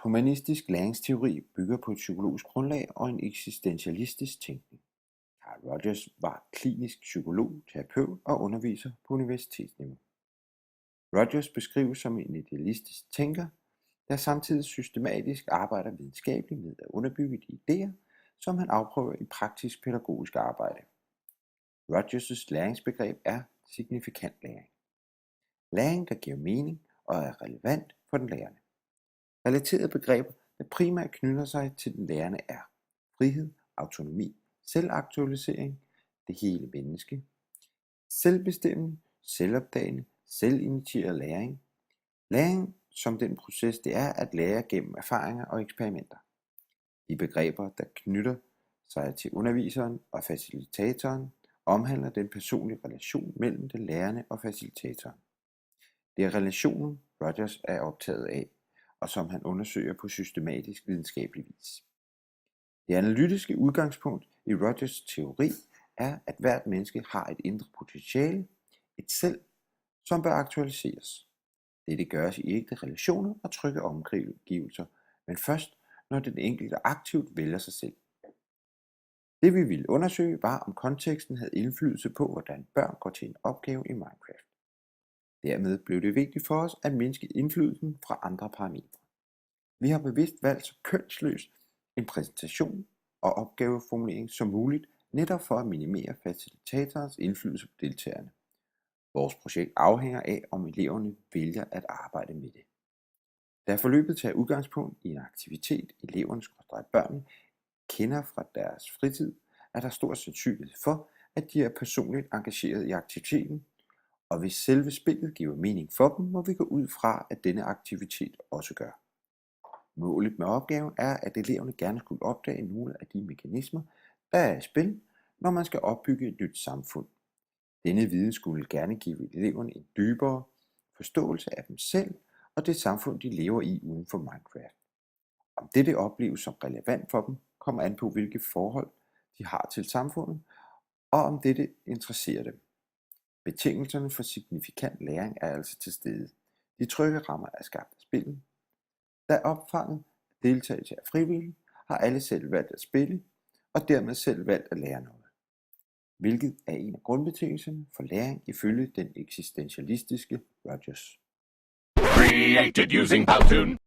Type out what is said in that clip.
Humanistisk læringsteori bygger på et psykologisk grundlag og en eksistentialistisk tænkning. Carl Rogers var klinisk psykolog, terapeut og underviser på universitetsniveau. Rogers beskrives som en idealistisk tænker, der samtidig systematisk arbejder videnskabeligt med at underbygge de idéer, som han afprøver i praktisk pædagogisk arbejde. Rogers' læringsbegreb er signifikant læring. Læring, der giver mening og er relevant for den lærende. Relaterede begreber, der primært knytter sig til den lærende, er frihed, autonomi, selvaktualisering, det hele menneske, selvbestemmende, selvopdagende, selvinitieret læring. Læring som den proces, det er at lære gennem erfaringer og eksperimenter. De begreber, der knytter sig til underviseren og facilitatoren, omhandler den personlige relation mellem den lærende og facilitatoren. Det er relationen, Rogers er optaget af, og som han undersøger på systematisk videnskabelig vis. Det analytiske udgangspunkt i Rogers' teori er, at hvert menneske har et indre potentiale, et selv, som bør aktualiseres. Dette gøres i ægte relationer og trygge omgivelser, men først når den enkelte aktivt vælger sig selv. Det vi ville undersøge var, om konteksten havde indflydelse på, hvordan børn går til en opgave i Minecraft. Dermed blev det vigtigt for os at mindske indflydelsen fra andre parametre. Vi har bevidst valgt så kønsløs en præsentation og opgaveformulering som muligt, netop for at minimere facilitatorens indflydelse på deltagerne. Vores projekt afhænger af, om eleverne vælger at arbejde med det. Da forløbet tager udgangspunkt i en aktivitet, eleverne/børnene kender fra deres fritid, er der stor sandsynlighed for, at de er personligt engageret i aktiviteten, og hvis selve spillet giver mening for dem, må vi gå ud fra, at denne aktivitet også gør. Målet med opgaven er, at eleverne gerne skulle opdage nogle af de mekanismer, der er i spil, når man skal opbygge et nyt samfund. Denne viden skulle gerne give eleverne en dybere forståelse af dem selv og det samfund, de lever i uden for Minecraft. Om dette opleves som relevant for dem, kommer an på, hvilke forhold de har til samfundet, og om dette interesserer dem. Betingelserne for signifikant læring er altså til stede. De trygge rammer er skabt af spillet. Da opfanget deltagelse er frivillig, har alle selv valgt at spille, og dermed selv valgt at lære noget. Hvilket er en af grundbetingelserne for læring ifølge den eksistentialistiske Rogers. Created using Powtoon.